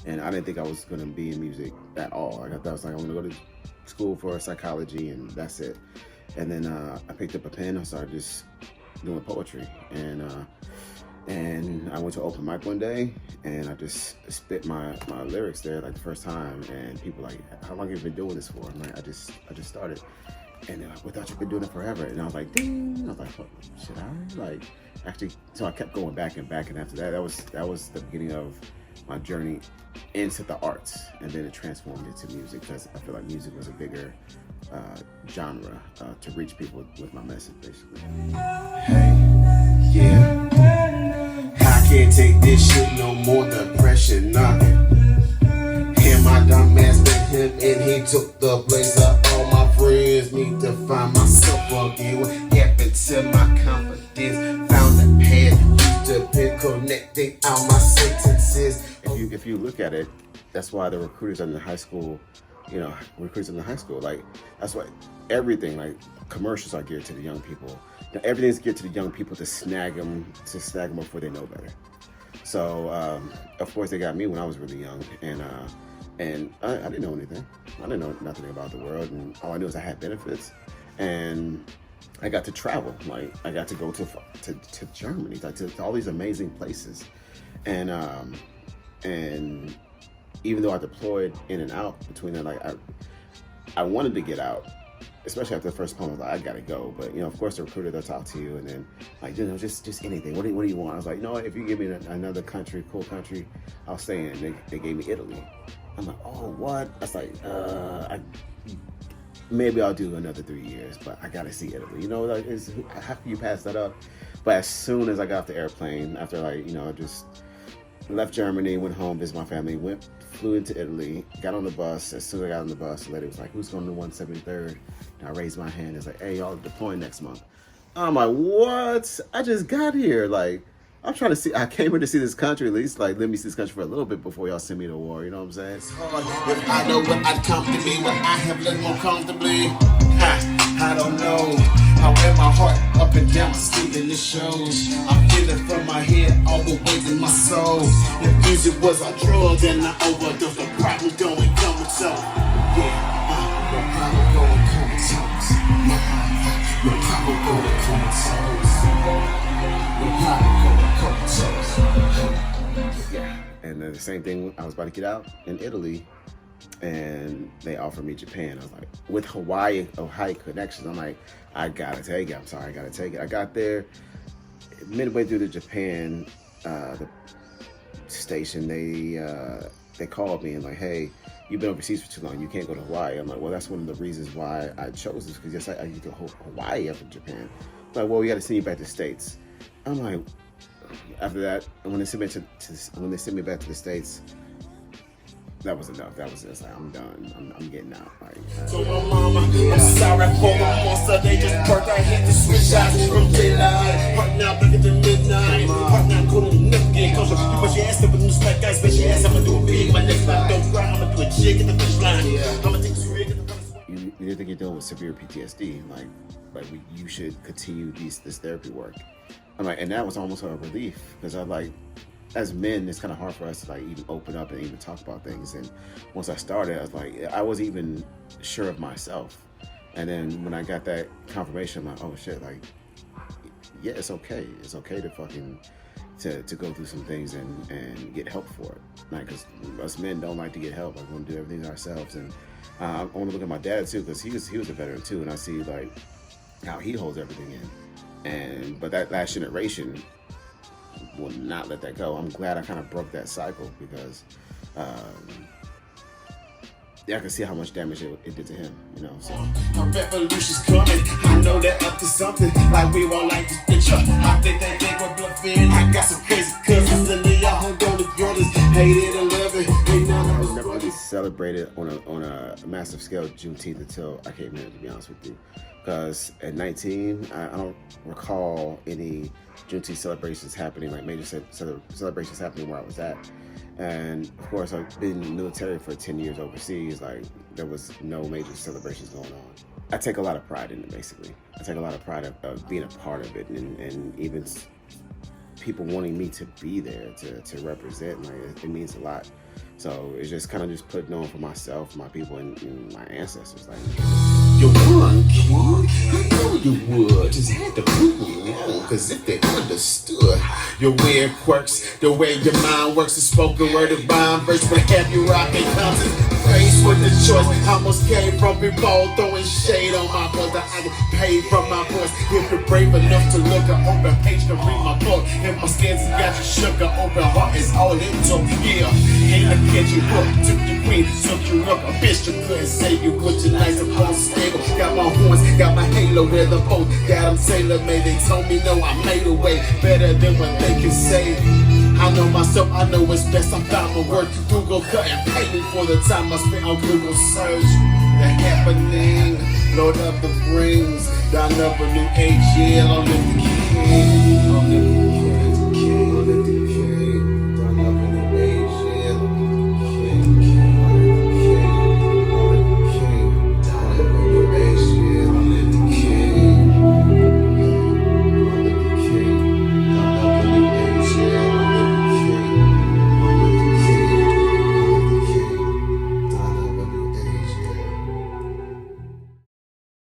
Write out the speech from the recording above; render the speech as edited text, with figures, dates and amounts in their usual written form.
and I didn't think I was gonna be in music at all. I thought I was like, I'm gonna go to school for psychology and that's it. And then I picked up a pen. I started just doing poetry, and I went to open mic one day, and I just spit my lyrics there like the first time, and people like, how long have you been doing this for? I'm like, I just started. And they're like, we thought you've been doing it forever. And I was like, ding. I was like, what, should I? Like, actually, so I kept going back, and after that, that was the beginning of my journey into the arts. And then it transformed into music, because I feel like music was a bigger genre to reach people with my message, basically. Hey, yeah. I can't take this shit no more, the pressure knocking. And my dumb ass met him, and he took the place of all my friends. Need to find myself again. What happened to my confidence? Found the path, used to be connecting all my sentences. If you look at it, that's why the recruiters in the high school, like, that's why everything, like, commercials are geared to the young people. Everything's geared to the young people to snag them before they know better. So, of course, they got me when I was really young, and I didn't know anything. I didn't know nothing about the world, and all I knew was I had benefits, and I got to travel. Like, I got to go to Germany, like to all these amazing places, and even though I deployed in and out between them, like I wanted to get out, especially after the first poem. I was like, I gotta go. But of course, the recruiter, they'll talk to you, and then like, just anything. What do you want? I was like, if you give me another country, cool country, I'll stay in. They gave me Italy. I'm like, oh, what? I was like, maybe I'll do another 3 years, but I gotta see Italy. Like, how can you pass that up? But as soon as I got off the airplane, after I just left Germany, went home, visited my family, flew into Italy, got on the bus. As soon as I got on the bus, the lady was like, who's going to 173rd? And I raised my hand. It's like, hey, y'all are deploying next month. I'm like, what? I just got here. Like, I came here to see this country, at least. Like, let me see this country for a little bit before y'all send me to war. You know what I'm saying? It's hard. If I know what I'd come to be, what I have lived more comfortably. I don't know. I wear my heart up and down my sleeve, and it shows. I feel it from my head all the way to my soul. If music was a drug, then I overdosed. The problem going come and so. Yeah, the problem going come and toes. The problem going come and toes. The problem going come and toes. Yeah, and then the same thing. I was about to get out in Italy, and they offered me Japan. I was like, with Hawaii connections, I'm like, I gotta take it. I'm sorry, I gotta take it. I got there midway through the Japan the station. They called me and like, hey, you've been overseas for too long. You can't go to Hawaii. I'm like, well, that's one of the reasons why I chose this, because yes, I used to go to Hawaii after Japan. I'm like, well, we got to send you back to the States. I'm like, after that, when they sent me back to the States, that was enough. That was just like, I'm done. I'm getting out. Like, so my mama, I'm sorry for the monster. They just worked. I had to switch out from daylight. Right now, back at the midnight. Right now, go to the next game. Cause you put your ass up in the spec guys. Bet your ass, I'ma do it big. My next line don't cry. I'ma do a jig at the finish line. I'ma take this rig at the finish line. You think you're dealing with severe PTSD. You should continue this therapy work. I'm like, and that was almost a relief, because I'm like, as men, it's kind of hard for us to like even open up and even talk about things. And once I started, I was like, I wasn't even sure of myself. And then when I got that confirmation, I'm like, oh shit, like, yeah, it's okay. It's okay to to go through some things and get help for it. Like, because us men don't like to get help. Like, we want to do everything ourselves. And I want to look at my dad too, because he was a veteran too, and I see like how he holds everything in. But that last generation will not let that go. I'm glad I kind of broke that cycle, because I can see how much damage it did to him, So a revolution's coming. I know they're up to something. Like, we won't like this picture. I think that they were bluffing. I got some crazy cousins and they all hold on to Jordans. Hated and love it. I never really celebrated on a massive scale Juneteenth until I came here, to be honest with you. Because at 19, I don't recall any Juneteenth celebrations happening, like major celebrations happening where I was at. And of course, I've been in the military for 10 years overseas. Like, there was no major celebrations going on. I take a lot of pride in it, basically. I take a lot of pride of being a part of it, and even people wanting me to be there to represent. Like it means a lot. So it's just kind of just putting on for myself, my people, and my ancestors. Like, you won, kid. I know you would. Just had to prove them wrong, cause if they understood your weird quirks, the way your mind works, the spoken word of rhyme, verse with happy rocking concerts, praise with the choice. Almost came from people throwing shade on my voice. I get paid from my voice. If you're brave enough to look at open page to read my book, if my skins got you shook, an open heart is all it took. Yeah, ain't a catch you hook, took your queen, took you up. A bitch you couldn't save you, put your nice and close stable. Got my horns, got my halo, where the boat got them tailor made. They told me no, I made a way better than what they can say. I know myself, I know it's best. I'm down to work. Google cut and pay me for the time I spent on Google search. The happening, Lord of the rings, down of a new age, yeah, long live the king.